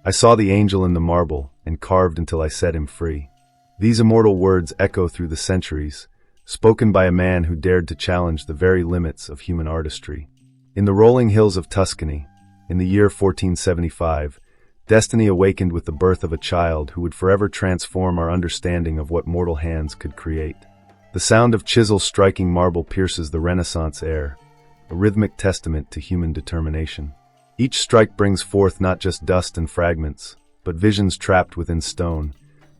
I saw the angel in the marble, and carved until I set him free. These immortal words echo through the centuries, spoken by a man who dared to challenge the very limits of human artistry. In the rolling hills of Tuscany, in the year 1475, destiny awakened with the birth of a child who would forever transform our understanding of what mortal hands could create. The sound of chisels striking marble pierces the Renaissance air, a rhythmic testament to human determination. Each strike brings forth not just dust and fragments, but visions trapped within stone,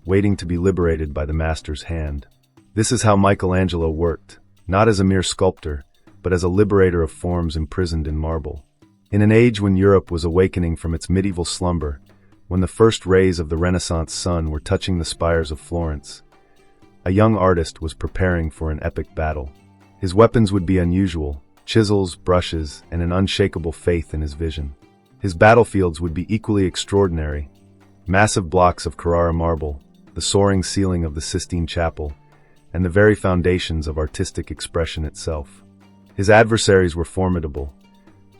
waiting to be liberated by the master's hand. This is how Michelangelo worked, not as a mere sculptor, but as a liberator of forms imprisoned in marble. In an age when Europe was awakening from its medieval slumber, when the first rays of the Renaissance sun were touching the spires of Florence, a young artist was preparing for an epic battle. His weapons would be unusual: chisels, brushes, and an unshakable faith in his vision. His battlefields would be equally extraordinary: massive blocks of Carrara marble, the soaring ceiling of the Sistine Chapel, and the very foundations of artistic expression itself. His adversaries were formidable: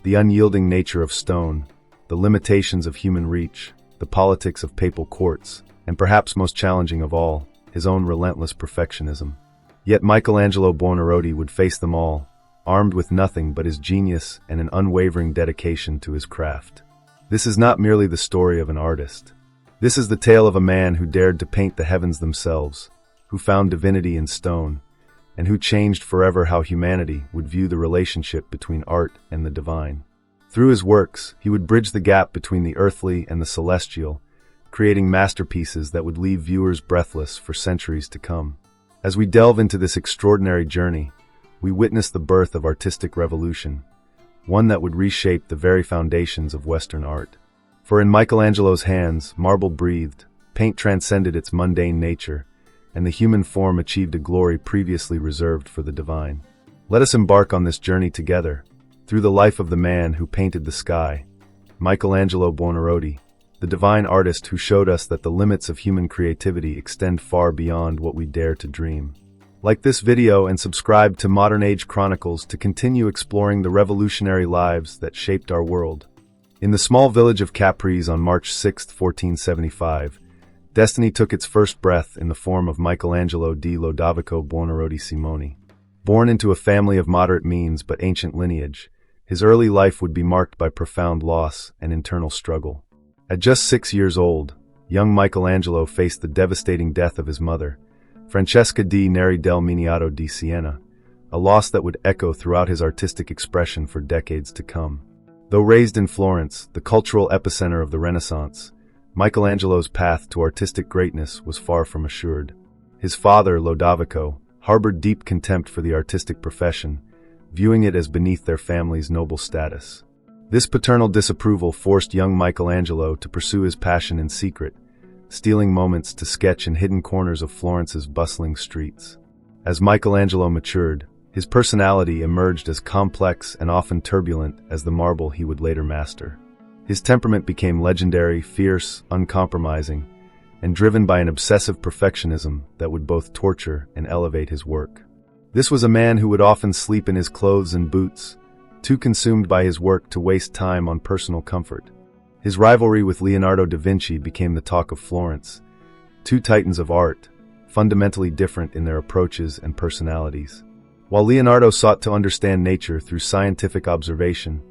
the unyielding nature of stone, the limitations of human reach, the politics of papal courts, and perhaps most challenging of all, his own relentless perfectionism. Yet Michelangelo Buonarroti would face them all, armed with nothing but his genius and an unwavering dedication to his craft. This is not merely the story of an artist. This is the tale of a man who dared to paint the heavens themselves, who found divinity in stone, and who changed forever how humanity would view the relationship between art and the divine. Through his works, he would bridge the gap between the earthly and the celestial, creating masterpieces that would leave viewers breathless for centuries to come. As we delve into this extraordinary journey, we witness the birth of artistic revolution, one that would reshape the very foundations of Western art. For in Michelangelo's hands, marble breathed, paint transcended its mundane nature, and the human form achieved a glory previously reserved for the divine. Let us embark on this journey together, through the life of the man who painted the sky, Michelangelo Buonarroti, the divine artist who showed us that the limits of human creativity extend far beyond what we dare to dream. Like this video and subscribe to Modern Age Chronicles to continue exploring the revolutionary lives that shaped our world. In the small village of Caprese on March 6, 1475, destiny took its first breath in the form of Michelangelo di Lodovico Buonarroti Simoni. Born into a family of moderate means but ancient lineage, his early life would be marked by profound loss and internal struggle. At just 6 years old, young Michelangelo faced the devastating death of his mother, Francesca di Neri del Miniato di Siena, a loss that would echo throughout his artistic expression for decades to come. Though raised in Florence, the cultural epicenter of the Renaissance, Michelangelo's path to artistic greatness was far from assured. His father, Lodovico, harbored deep contempt for the artistic profession, viewing it as beneath their family's noble status. This paternal disapproval forced young Michelangelo to pursue his passion in secret, stealing moments to sketch in hidden corners of Florence's bustling streets. As Michelangelo matured, his personality emerged as complex and often turbulent as the marble he would later master. His temperament became legendary, fierce, uncompromising, and driven by an obsessive perfectionism that would both torture and elevate his work. This was a man who would often sleep in his clothes and boots, too consumed by his work to waste time on personal comfort. His rivalry with Leonardo da Vinci became the talk of Florence, two titans of art, fundamentally different in their approaches and personalities. While Leonardo sought to understand nature through scientific observation,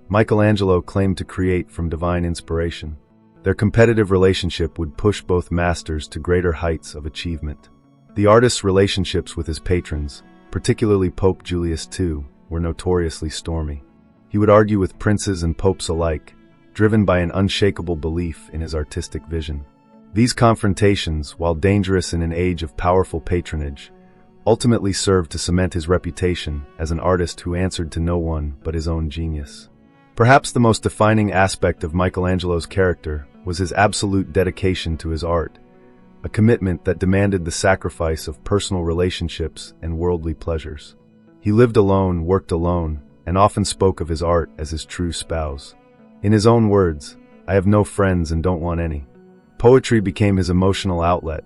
Michelangelo claimed to create from divine inspiration. Their competitive relationship would push both masters to greater heights of achievement. The artist's relationships with his patrons, particularly Pope Julius II, were notoriously stormy. He would argue with princes and popes alike, driven by an unshakable belief in his artistic vision. These confrontations, while dangerous in an age of powerful patronage, ultimately served to cement his reputation as an artist who answered to no one but his own genius. Perhaps the most defining aspect of Michelangelo's character was his absolute dedication to his art, a commitment that demanded the sacrifice of personal relationships and worldly pleasures. He lived alone, worked alone, and often spoke of his art as his true spouse. In his own words, "I have no friends and don't want any." Poetry became his emotional outlet,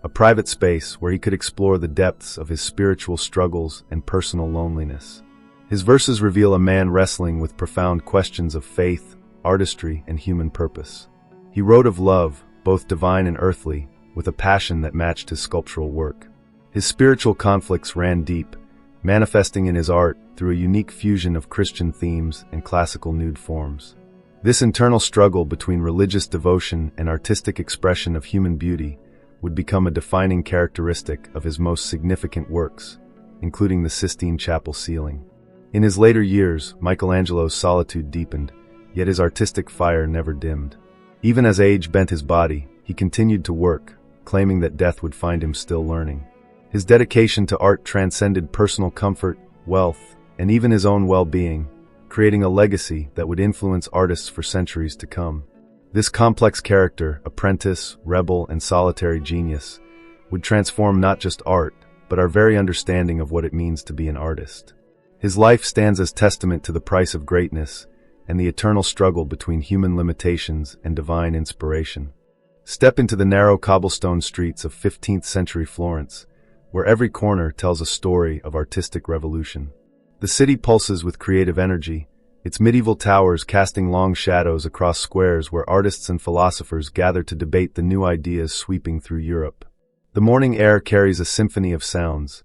a private space where he could explore the depths of his spiritual struggles and personal loneliness. His verses reveal a man wrestling with profound questions of faith, artistry, and human purpose. He wrote of love, both divine and earthly, with a passion that matched his sculptural work. His spiritual conflicts ran deep, manifesting in his art through a unique fusion of Christian themes and classical nude forms. This internal struggle between religious devotion and artistic expression of human beauty would become a defining characteristic of his most significant works, including the Sistine Chapel ceiling. In his later years, Michelangelo's solitude deepened, yet his artistic fire never dimmed. Even as age bent his body, he continued to work, claiming that death would find him still learning. His dedication to art transcended personal comfort, wealth, and even his own well-being, creating a legacy that would influence artists for centuries to come. This complex character, apprentice, rebel, and solitary genius, would transform not just art, but our very understanding of what it means to be an artist. His life stands as testament to the price of greatness and the eternal struggle between human limitations and divine inspiration. Step into the narrow cobblestone streets of 15th century Florence, where every corner tells a story of artistic revolution. The city pulses with creative energy, its medieval towers casting long shadows across squares where artists and philosophers gather to debate the new ideas sweeping through Europe. The morning air carries a symphony of sounds,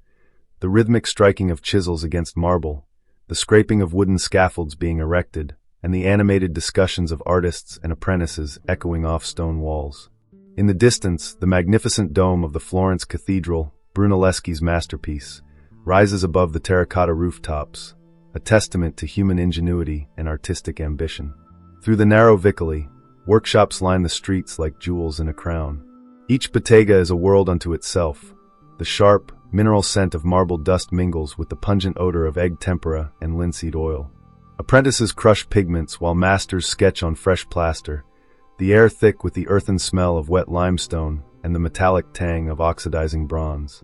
the rhythmic striking of chisels against marble, the scraping of wooden scaffolds being erected, and the animated discussions of artists and apprentices echoing off stone walls. In the distance, the magnificent dome of the Florence Cathedral, Brunelleschi's masterpiece, rises above the terracotta rooftops, a testament to human ingenuity and artistic ambition. Through the narrow vicoli, workshops line the streets like jewels in a crown. Each bottega is a world unto itself. The sharp, mineral scent of marble dust mingles with the pungent odor of egg tempera and linseed oil. Apprentices crush pigments while masters sketch on fresh plaster, the air thick with the earthen smell of wet limestone and the metallic tang of oxidizing bronze.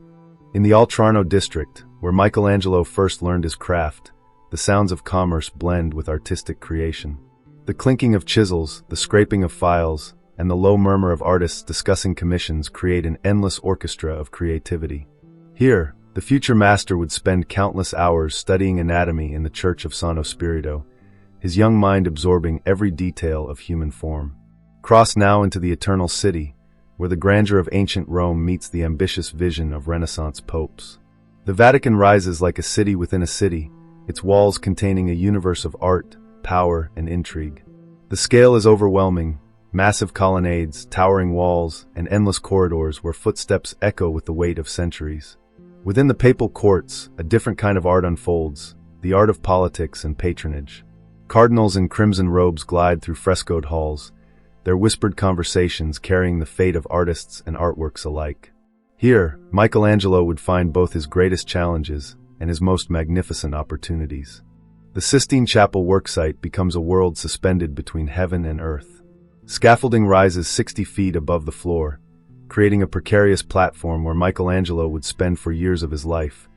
In the Oltrarno district, where Michelangelo first learned his craft, the sounds of commerce blend with artistic creation. The clinking of chisels, the scraping of files, and the low murmur of artists discussing commissions create an endless orchestra of creativity. Here, the future master would spend countless hours studying anatomy in the Church of Santo Spirito, his young mind absorbing every detail of human form. Cross now into the Eternal City, where the grandeur of ancient Rome meets the ambitious vision of Renaissance popes. The Vatican rises like a city within a city, its walls containing a universe of art, power, and intrigue. The scale is overwhelming, massive colonnades, towering walls, and endless corridors where footsteps echo with the weight of centuries. Within the papal courts, a different kind of art unfolds, the art of politics and patronage. Cardinals in crimson robes glide through frescoed halls, their whispered conversations carrying the fate of artists and artworks alike. Here, Michelangelo would find both his greatest challenges and his most magnificent opportunities. The Sistine Chapel worksite becomes a world suspended between heaven and earth. Scaffolding rises 60 feet above the floor, creating a precarious platform where Michelangelo would spend for years of his life,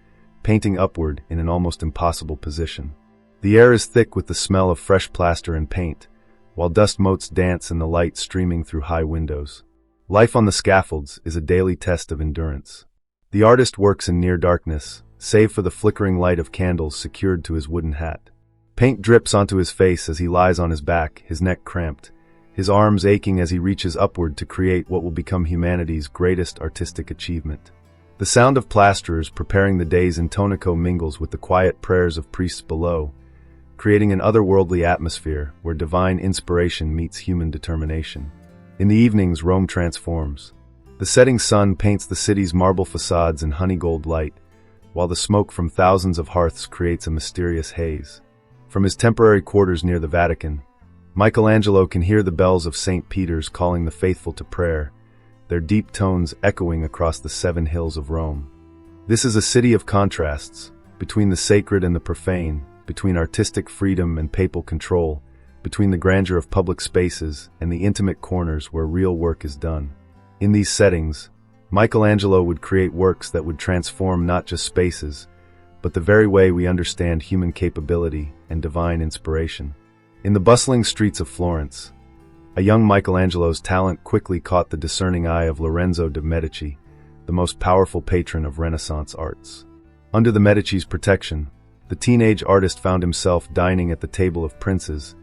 painting upward in an almost impossible position. The air is thick with the smell of fresh plaster and paint, while dust motes dance in the light streaming through high windows. Life on the scaffolds is a daily test of endurance. The artist works in near darkness, save for the flickering light of candles secured to his wooden hat. Paint drips onto his face as he lies on his back, his neck cramped, his arms aching as he reaches upward to create what will become humanity's greatest artistic achievement. The sound of plasterers preparing the day's intonaco mingles with the quiet prayers of priests below, creating an otherworldly atmosphere where divine inspiration meets human determination. In the evenings, Rome transforms. The setting sun paints the city's marble facades in honey-gold light, while the smoke from thousands of hearths creates a mysterious haze. From his temporary quarters near the Vatican, Michelangelo can hear the bells of St. Peter's calling the faithful to prayer, their deep tones echoing across the 7 hills of Rome. This is a city of contrasts, between the sacred and the profane, between artistic freedom and papal control, between the grandeur of public spaces and the intimate corners where real work is done. In these settings, Michelangelo would create works that would transform not just spaces, but the very way we understand human capability and divine inspiration. In the bustling streets of Florence, a young Michelangelo's talent quickly caught the discerning eye of Lorenzo de' Medici, the most powerful patron of Renaissance arts. Under the Medici's protection, the teenage artist found himself dining at the table of princes,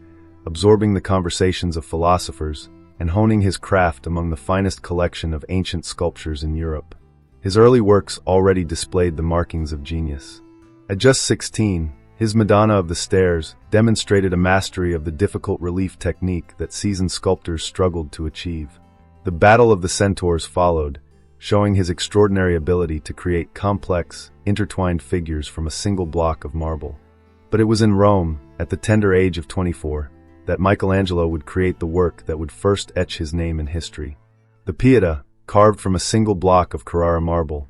absorbing the conversations of philosophers, and honing his craft among the finest collection of ancient sculptures in Europe. His early works already displayed the markings of genius. At just 16, his Madonna of the Stairs demonstrated a mastery of the difficult relief technique that seasoned sculptors struggled to achieve. The Battle of the Centaurs followed, showing his extraordinary ability to create complex, intertwined figures from a single block of marble. But it was in Rome, at the tender age of 24, that Michelangelo would create the work that would first etch his name in history. The Pietà, carved from a single block of Carrara marble,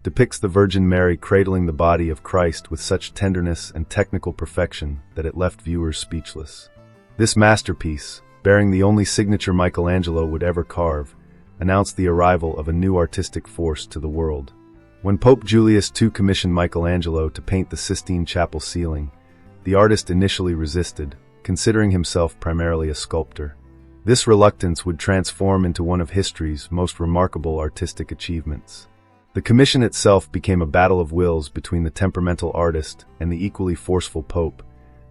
depicts the Virgin Mary cradling the body of Christ with such tenderness and technical perfection that it left viewers speechless. This masterpiece, bearing the only signature Michelangelo would ever carve, announced the arrival of a new artistic force to the world. When Pope Julius II commissioned Michelangelo to paint the Sistine Chapel ceiling, the artist initially resisted, considering himself primarily a sculptor. This reluctance would transform into one of history's most remarkable artistic achievements. The commission itself became a battle of wills between the temperamental artist and the equally forceful Pope,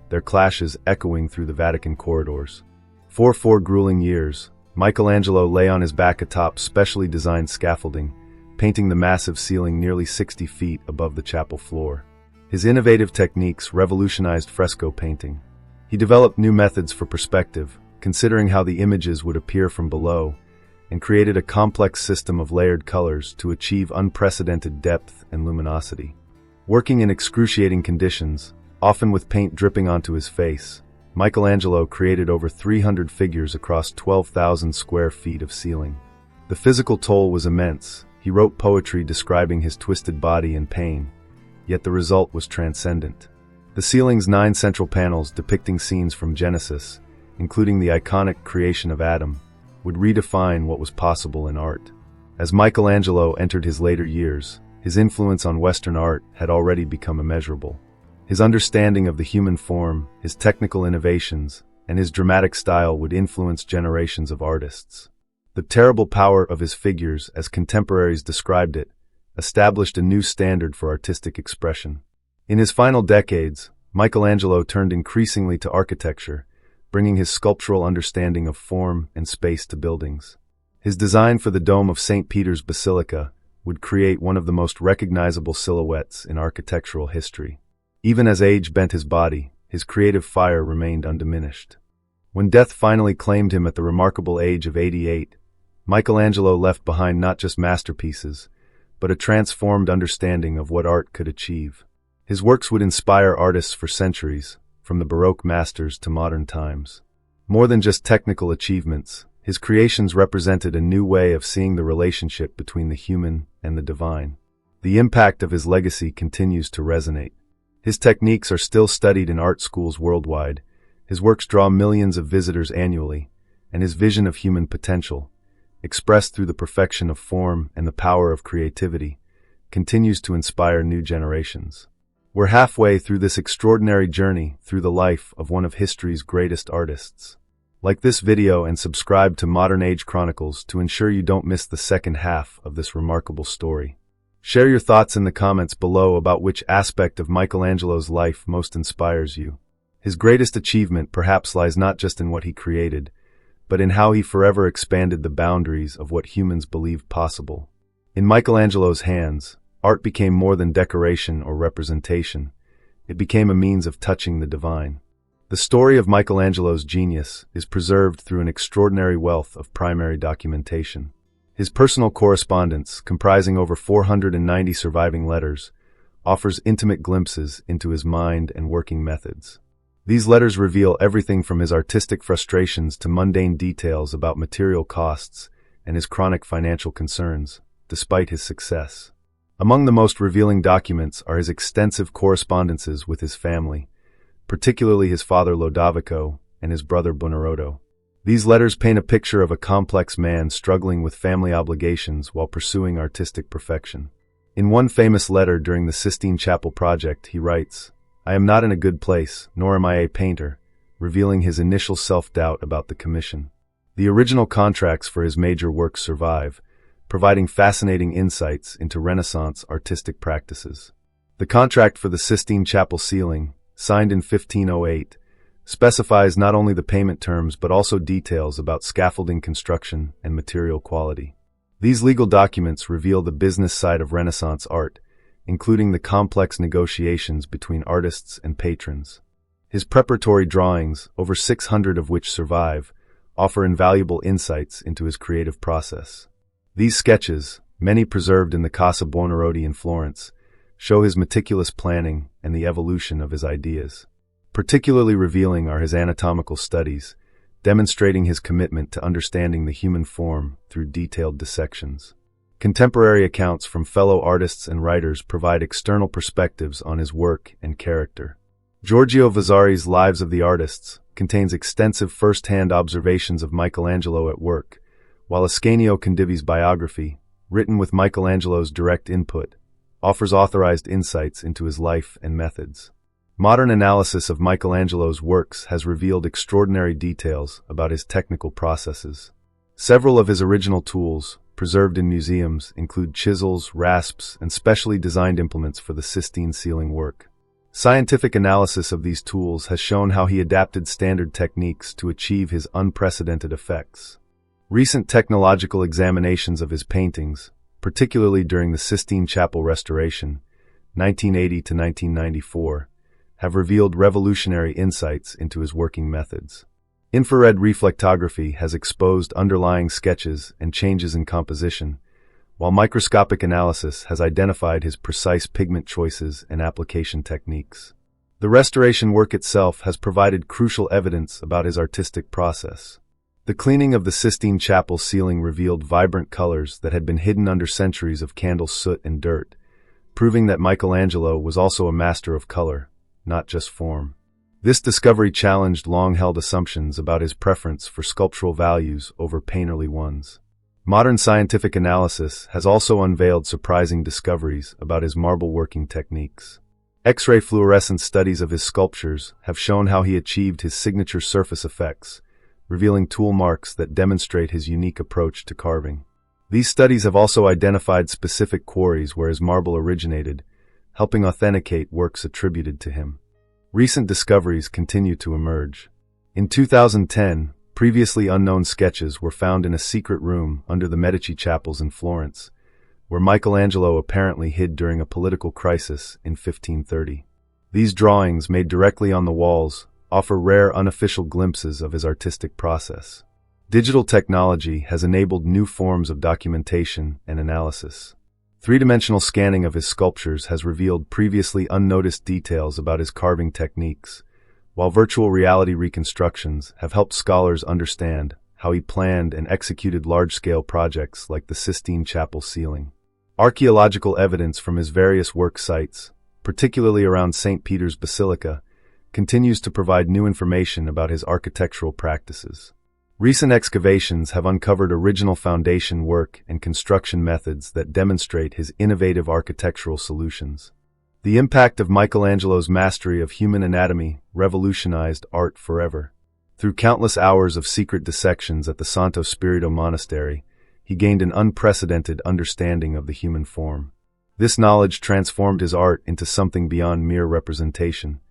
their clashes echoing through the Vatican corridors. For 4 grueling years, Michelangelo lay on his back atop specially designed scaffolding, painting the massive ceiling nearly 60 feet above the chapel floor. His innovative techniques revolutionized fresco painting. He developed new methods for perspective, considering how the images would appear from below, and created a complex system of layered colors to achieve unprecedented depth and luminosity. Working in excruciating conditions, often with paint dripping onto his face, Michelangelo created over 300 figures across 12,000 square feet of ceiling. The physical toll was immense. He wrote poetry describing his twisted body and pain, yet the result was transcendent. The ceiling's 9 central panels depicting scenes from Genesis, including the iconic creation of Adam, would redefine what was possible in art. As Michelangelo entered his later years, his influence on Western art had already become immeasurable. His understanding of the human form, his technical innovations, and his dramatic style would influence generations of artists. The terrible power of his figures, as contemporaries described it, established a new standard for artistic expression. In his final decades, Michelangelo turned increasingly to architecture, bringing his sculptural understanding of form and space to buildings. His design for the dome of St. Peter's Basilica would create one of the most recognizable silhouettes in architectural history. Even as age bent his body, his creative fire remained undiminished. When death finally claimed him at the remarkable age of 88, Michelangelo left behind not just masterpieces, but a transformed understanding of what art could achieve. His works would inspire artists for centuries, from the Baroque masters to modern times. More than just technical achievements, his creations represented a new way of seeing the relationship between the human and the divine. The impact of his legacy continues to resonate. His techniques are still studied in art schools worldwide, his works draw millions of visitors annually, and his vision of human potential, expressed through the perfection of form and the power of creativity, continues to inspire new generations. We're halfway through this extraordinary journey through the life of one of history's greatest artists. Like this video and subscribe to Modern Age Chronicles to ensure you don't miss the second half of this remarkable story. Share your thoughts in the comments below about which aspect of Michelangelo's life most inspires you. His greatest achievement perhaps lies not just in what he created, but in how he forever expanded the boundaries of what humans believed possible. In Michelangelo's hands, art became more than decoration or representation. It became a means of touching the divine. The story of Michelangelo's genius is preserved through an extraordinary wealth of primary documentation. His personal correspondence, comprising over 490 surviving letters, offers intimate glimpses into his mind and working methods. These letters reveal everything from his artistic frustrations to mundane details about material costs and his chronic financial concerns, despite his success. Among the most revealing documents are his extensive correspondences with his family, particularly his father Lodovico and his brother Buonarroti. These letters paint a picture of a complex man struggling with family obligations while pursuing artistic perfection. In one famous letter during the Sistine Chapel project, he writes, "I am not in a good place, nor am I a painter," revealing his initial self-doubt about the commission. The original contracts for his major works survive, providing fascinating insights into Renaissance artistic practices. The contract for the Sistine Chapel ceiling, signed in 1508, specifies not only the payment terms but also details about scaffolding construction and material quality. These legal documents reveal the business side of Renaissance art, including the complex negotiations between artists and patrons. His preparatory drawings, over 600 of which survive, offer invaluable insights into his creative process. These sketches, many preserved in the Casa Buonarroti in Florence, show his meticulous planning and the evolution of his ideas. Particularly revealing are his anatomical studies, demonstrating his commitment to understanding the human form through detailed dissections. Contemporary accounts from fellow artists and writers provide external perspectives on his work and character. Giorgio Vasari's Lives of the Artists contains extensive first-hand observations of Michelangelo at work, while Ascanio Condivi's biography, written with Michelangelo's direct input, offers authorized insights into his life and methods. Modern analysis of Michelangelo's works has revealed extraordinary details about his technical processes. Several of his original tools, preserved in museums, include chisels, rasps, and specially designed implements for the Sistine ceiling work. Scientific analysis of these tools has shown how he adapted standard techniques to achieve his unprecedented effects. Recent technological examinations of his paintings, particularly during the Sistine Chapel restoration, 1980 to 1994, have revealed revolutionary insights into his working methods. Infrared reflectography has exposed underlying sketches and changes in composition, while microscopic analysis has identified his precise pigment choices and application techniques. The restoration work itself has provided crucial evidence about his artistic process. The cleaning of the Sistine Chapel ceiling revealed vibrant colors that had been hidden under centuries of candle soot and dirt, proving that Michelangelo was also a master of color, not just form. This discovery challenged long-held assumptions about his preference for sculptural values over painterly ones. Modern scientific analysis has also unveiled surprising discoveries about his marble working techniques. X-ray fluorescence studies of his sculptures have shown how he achieved his signature surface effects, revealing tool marks that demonstrate his unique approach to carving. These studies have also identified specific quarries where his marble originated, helping authenticate works attributed to him. Recent discoveries continue to emerge. In 2010, previously unknown sketches were found in a secret room under the Medici chapels in Florence, where Michelangelo apparently hid during a political crisis in 1530. These drawings, made directly on the walls, offer rare unofficial glimpses of his artistic process. Digital technology has enabled new forms of documentation and analysis. Three-dimensional scanning of his sculptures has revealed previously unnoticed details about his carving techniques, while virtual reality reconstructions have helped scholars understand how he planned and executed large-scale projects like the Sistine Chapel ceiling. Archaeological evidence from his various work sites, particularly around St. Peter's Basilica, continues to provide new information about his architectural practices. Recent excavations have uncovered original foundation work and construction methods that demonstrate his innovative architectural solutions. The impact of Michelangelo's mastery of human anatomy revolutionized art forever. Through countless hours of secret dissections at the Santo Spirito Monastery, he gained an unprecedented understanding of the human form. This knowledge transformed his art into something beyond mere representation.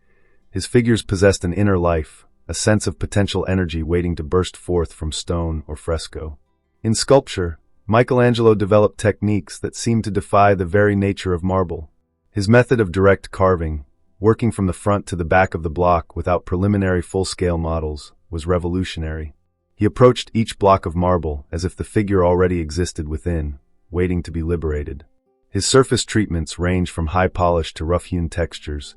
His figures possessed an inner life, a sense of potential energy waiting to burst forth from stone or fresco. In sculpture, Michelangelo developed techniques that seemed to defy the very nature of marble. His method of direct carving, working from the front to the back of the block without preliminary full-scale models, was revolutionary. He approached each block of marble as if the figure already existed within, waiting to be liberated. His surface treatments range from high polish to rough-hewn textures,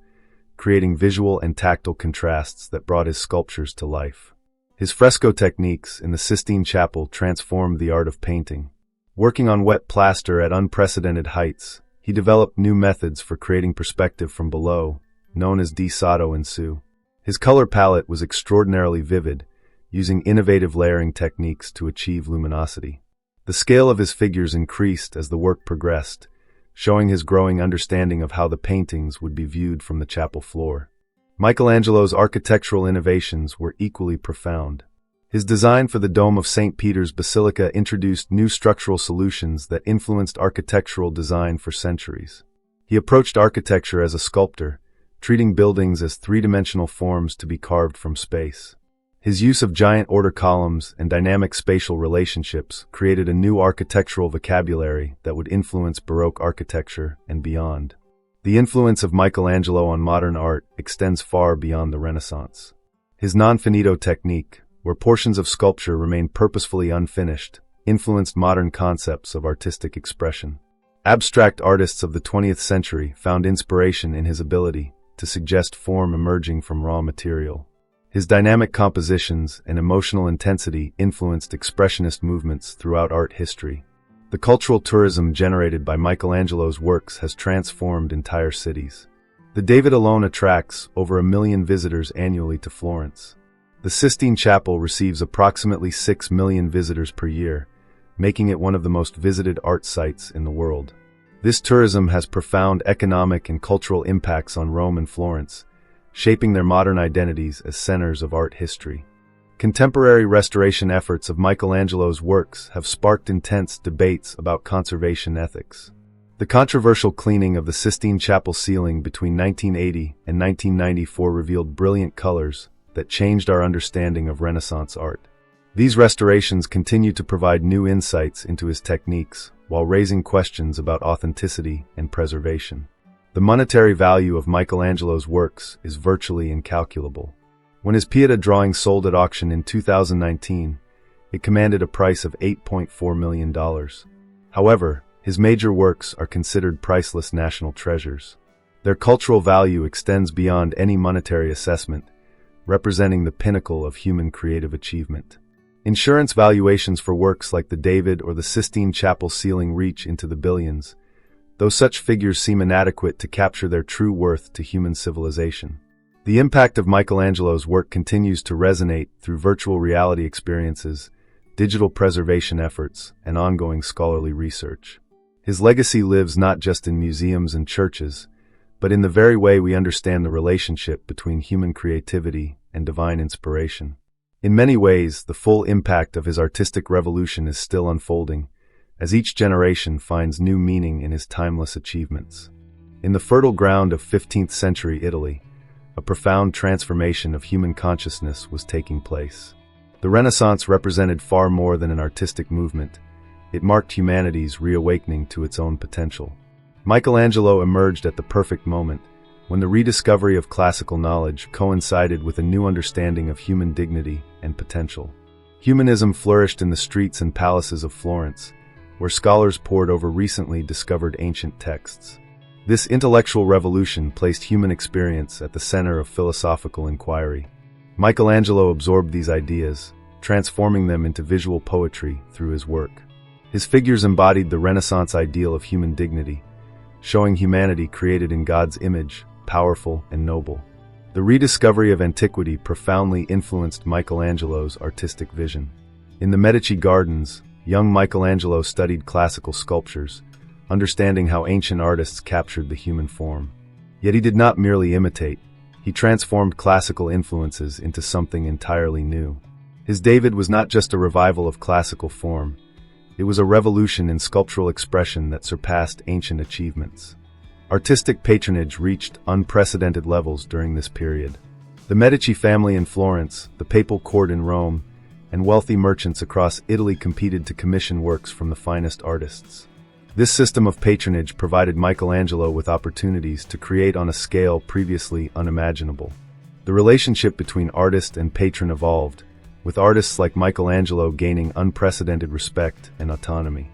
creating visual and tactile contrasts that brought his sculptures to life. His fresco techniques in the Sistine Chapel transformed the art of painting. Working on wet plaster at unprecedented heights, he developed new methods for creating perspective from below, known as di sotto in su. His color palette was extraordinarily vivid, using innovative layering techniques to achieve luminosity. The scale of his figures increased as the work progressed, showing his growing understanding of how the paintings would be viewed from the chapel floor. Michelangelo's architectural innovations were equally profound. His design for the dome of St. Peter's Basilica introduced new structural solutions that influenced architectural design for centuries. He approached architecture as a sculptor, treating buildings as three-dimensional forms to be carved from space. His use of giant order columns and dynamic spatial relationships created a new architectural vocabulary that would influence Baroque architecture and beyond. The influence of Michelangelo on modern art extends far beyond the Renaissance. His non-finito technique, where portions of sculpture remain purposefully unfinished, influenced modern concepts of artistic expression. Abstract artists of the 20th century found inspiration in his ability to suggest form emerging from raw material. His dynamic compositions and emotional intensity influenced expressionist movements throughout art history. The cultural tourism generated by Michelangelo's works has transformed entire cities. The David alone attracts over 1 million visitors annually to Florence. The Sistine Chapel receives approximately 6 million visitors per year, making it one of the most visited art sites in the world. This tourism has profound economic and cultural impacts on Rome and Florence, shaping their modern identities as centers of art history. Contemporary restoration efforts of Michelangelo's works have sparked intense debates about conservation ethics. The controversial cleaning of the Sistine Chapel ceiling between 1980 and 1994 revealed brilliant colors that changed our understanding of Renaissance art. These restorations continue to provide new insights into his techniques while raising questions about authenticity and preservation. The monetary value of Michelangelo's works is virtually incalculable. When his Pieta drawing sold at auction in 2019, it commanded a price of $8.4 million. However, his major works are considered priceless national treasures. Their cultural value extends beyond any monetary assessment, representing the pinnacle of human creative achievement. Insurance valuations for works like the David or the Sistine Chapel ceiling reach into the billions, though such figures seem inadequate to capture their true worth to human civilization. The impact of Michelangelo's work continues to resonate through virtual reality experiences, digital preservation efforts, and ongoing scholarly research. His legacy lives not just in museums and churches, but in the very way we understand the relationship between human creativity and divine inspiration. In many ways, the full impact of his artistic revolution is still unfolding, as each generation finds new meaning in his timeless achievements. In the fertile ground of 15th century Italy, a profound transformation of human consciousness was taking place. The Renaissance represented far more than an artistic movement. It marked humanity's reawakening to its own potential. Michelangelo emerged at the perfect moment, when the rediscovery of classical knowledge coincided with a new understanding of human dignity and potential. Humanism flourished in the streets and palaces of Florence, where scholars pored over recently discovered ancient texts. This intellectual revolution placed human experience at the center of philosophical inquiry. Michelangelo absorbed these ideas, transforming them into visual poetry through his work. His figures embodied the Renaissance ideal of human dignity, showing humanity created in God's image, powerful and noble. The rediscovery of antiquity profoundly influenced Michelangelo's artistic vision. In the Medici Gardens, young Michelangelo studied classical sculptures, understanding how ancient artists captured the human form. Yet he did not merely imitate, he transformed classical influences into something entirely new. His David was not just a revival of classical form, it was a revolution in sculptural expression that surpassed ancient achievements. Artistic patronage reached unprecedented levels during this period. The Medici family in Florence, the papal court in Rome, and wealthy merchants across Italy competed to commission works from the finest artists. This system of patronage provided Michelangelo with opportunities to create on a scale previously unimaginable. The relationship between artist and patron evolved, with artists like Michelangelo gaining unprecedented respect and autonomy.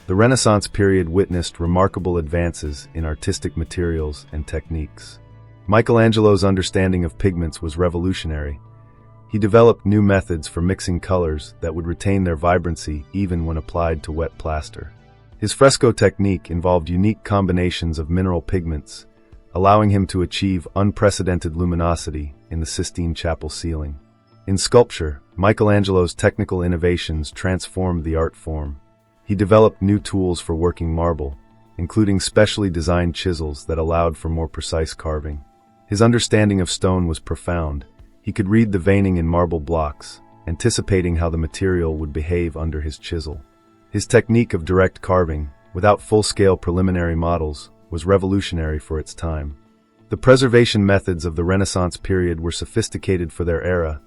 The Renaissance period witnessed remarkable advances in artistic materials and techniques. Michelangelo's understanding of pigments was revolutionary. He developed new methods for mixing colors that would retain their vibrancy even when applied to wet plaster. His fresco technique involved unique combinations of mineral pigments, allowing him to achieve unprecedented luminosity in the Sistine Chapel ceiling. In sculpture, Michelangelo's technical innovations transformed the art form. He developed new tools for working marble, including specially designed chisels that allowed for more precise carving. His understanding of stone was profound. He could read the veining in marble blocks, anticipating how the material would behave under his chisel. His technique of direct carving, without full-scale preliminary models, was revolutionary for its time. The preservation methods of the Renaissance period were sophisticated for their era,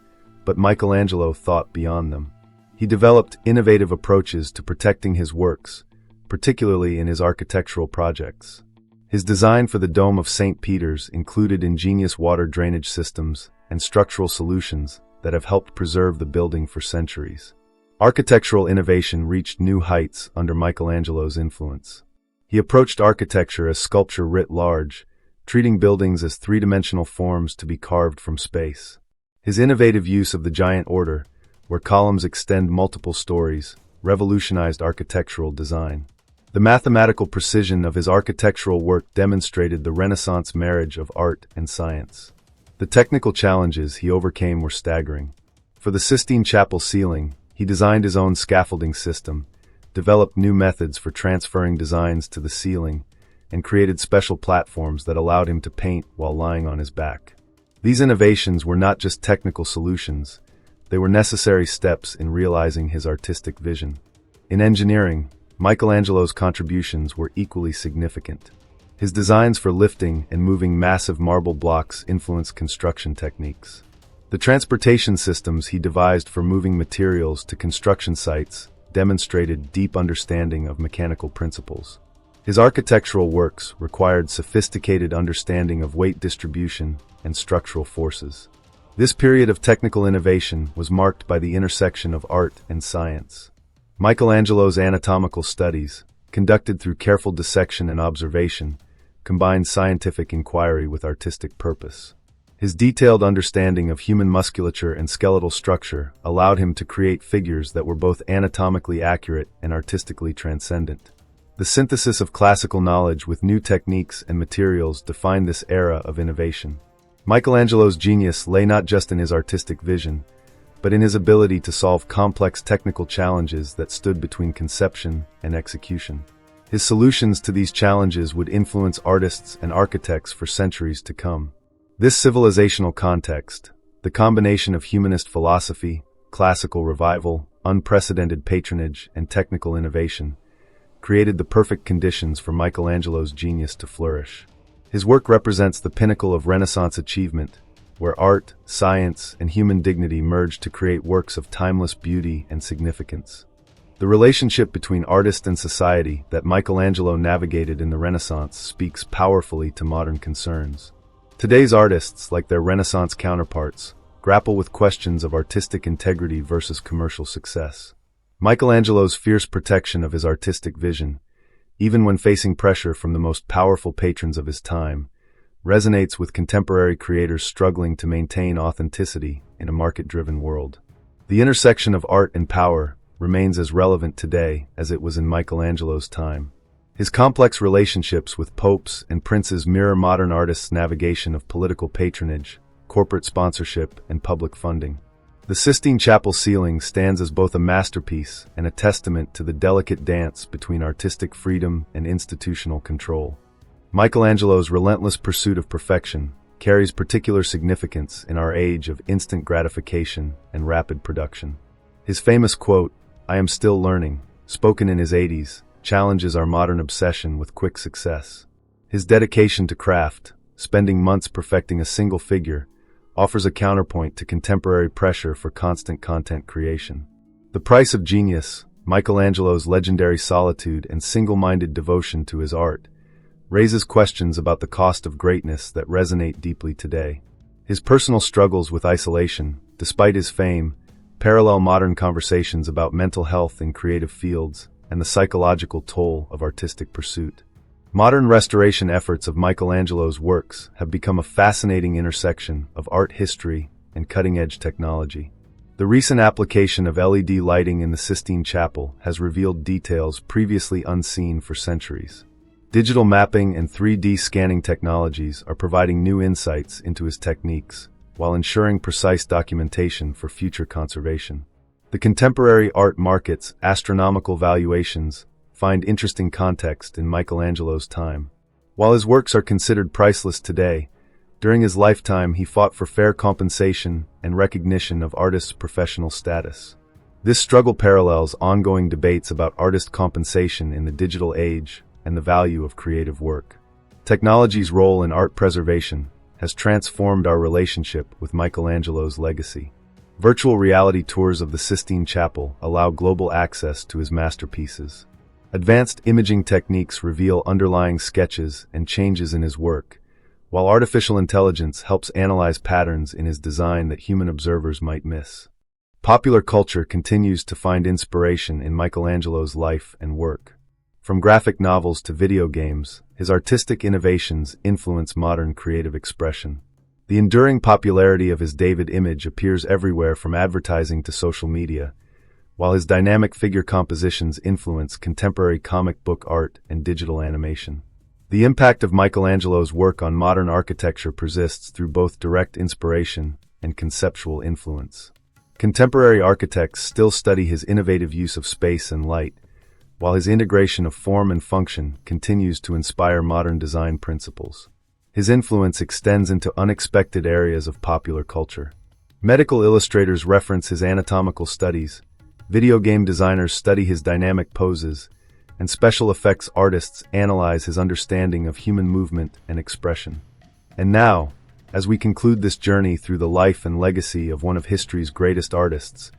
but Michelangelo thought beyond them. He developed innovative approaches to protecting his works, particularly in his architectural projects. His design for the Dome of St. Peter's included ingenious water drainage systems and structural solutions that have helped preserve the building for centuries. Architectural innovation reached new heights under Michelangelo's influence. He approached architecture as sculpture writ large, treating buildings as three-dimensional forms to be carved from space. His innovative use of the giant order, where columns extend multiple stories, revolutionized architectural design. The mathematical precision of his architectural work demonstrated the Renaissance marriage of art and science. The technical challenges he overcame were staggering. For the Sistine Chapel ceiling, he designed his own scaffolding system, developed new methods for transferring designs to the ceiling, and created special platforms that allowed him to paint while lying on his back. These innovations were not just technical solutions, they were necessary steps in realizing his artistic vision. In engineering, Michelangelo's contributions were equally significant. His designs for lifting and moving massive marble blocks influenced construction techniques. The transportation systems he devised for moving materials to construction sites demonstrated deep understanding of mechanical principles. His architectural works required sophisticated understanding of weight distribution and structural forces. This period of technical innovation was marked by the intersection of art and science. Michelangelo's anatomical studies, conducted through careful dissection and observation, combined scientific inquiry with artistic purpose. His detailed understanding of human musculature and skeletal structure allowed him to create figures that were both anatomically accurate and artistically transcendent. The synthesis of classical knowledge with new techniques and materials defined this era of innovation. Michelangelo's genius lay not just in his artistic vision, but in his ability to solve complex technical challenges that stood between conception and execution. His solutions to these challenges would influence artists and architects for centuries to come. This civilizational context, the combination of humanist philosophy, classical revival, unprecedented patronage, and technical innovation, created the perfect conditions for Michelangelo's genius to flourish. His work represents the pinnacle of Renaissance achievement, where art, science, and human dignity merged to create works of timeless beauty and significance. The relationship between artist and society that Michelangelo navigated in the Renaissance speaks powerfully to modern concerns. Today's artists, like their Renaissance counterparts, grapple with questions of artistic integrity versus commercial success. Michelangelo's fierce protection of his artistic vision, even when facing pressure from the most powerful patrons of his time, resonates with contemporary creators struggling to maintain authenticity in a market-driven world. The intersection of art and power remains as relevant today as it was in Michelangelo's time. His complex relationships with popes and princes mirror modern artists' navigation of political patronage, corporate sponsorship, and public funding. The Sistine Chapel ceiling stands as both a masterpiece and a testament to the delicate dance between artistic freedom and institutional control. Michelangelo's relentless pursuit of perfection carries particular significance in our age of instant gratification and rapid production. His famous quote, "I am still learning," spoken in his 80s, challenges our modern obsession with quick success. His dedication to craft, spending months perfecting a single figure, offers a counterpoint to contemporary pressure for constant content creation. The price of genius, Michelangelo's legendary solitude and single-minded devotion to his art, raises questions about the cost of greatness that resonate deeply today. His personal struggles with isolation, despite his fame, parallel modern conversations about mental health in creative fields and the psychological toll of artistic pursuit. Modern restoration efforts of Michelangelo's works have become a fascinating intersection of art history and cutting-edge technology. The recent application of LED lighting in the Sistine Chapel has revealed details previously unseen for centuries. Digital mapping and 3D scanning technologies are providing new insights into his techniques, while ensuring precise documentation for future conservation. The contemporary art market's astronomical valuations find interesting context in Michelangelo's time. While his works are considered priceless today, during his lifetime he fought for fair compensation and recognition of artists' professional status. This struggle parallels ongoing debates about artist compensation in the digital age and the value of creative work. Technology's role in art preservation has transformed our relationship with Michelangelo's legacy. Virtual reality tours of the Sistine Chapel allow global access to his masterpieces. Advanced imaging techniques reveal underlying sketches and changes in his work, while artificial intelligence helps analyze patterns in his design that human observers might miss. Popular culture continues to find inspiration in Michelangelo's life and work. From graphic novels to video games, his artistic innovations influence modern creative expression. The enduring popularity of his David image appears everywhere from advertising to social media, while his dynamic figure compositions influence contemporary comic book art and digital animation. The impact of Michelangelo's work on modern architecture persists through both direct inspiration and conceptual influence. Contemporary architects still study his innovative use of space and light, while his integration of form and function continues to inspire modern design principles. His influence extends into unexpected areas of popular culture. Medical illustrators reference his anatomical studies, video game designers study his dynamic poses, and special effects artists analyze his understanding of human movement and expression. And now, as we conclude this journey through the life and legacy of one of history's greatest artists,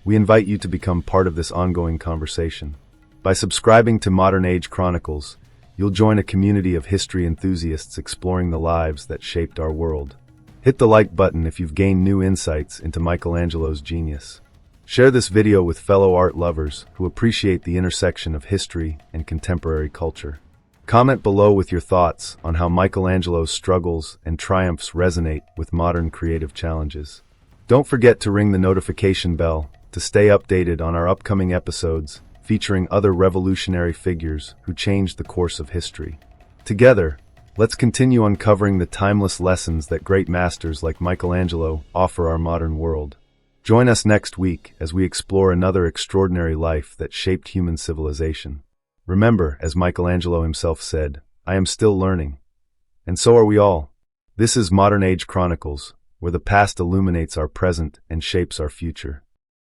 we invite you to become part of this ongoing conversation. By subscribing to Modern Age Chronicles, you'll join a community of history enthusiasts exploring the lives that shaped our world. Hit the like button if you've gained new insights into Michelangelo's genius. Share this video with fellow art lovers who appreciate the intersection of history and contemporary culture. Comment below with your thoughts on how Michelangelo's struggles and triumphs resonate with modern creative challenges. Don't forget to ring the notification bell to stay updated on our upcoming episodes featuring other revolutionary figures who changed the course of history. Together, let's continue uncovering the timeless lessons that great masters like Michelangelo offer our modern world. Join us next week as we explore another extraordinary life that shaped human civilization. Remember, as Michelangelo himself said, "I am still learning." And so are we all. This is Modern Age Chronicles, where the past illuminates our present and shapes our future.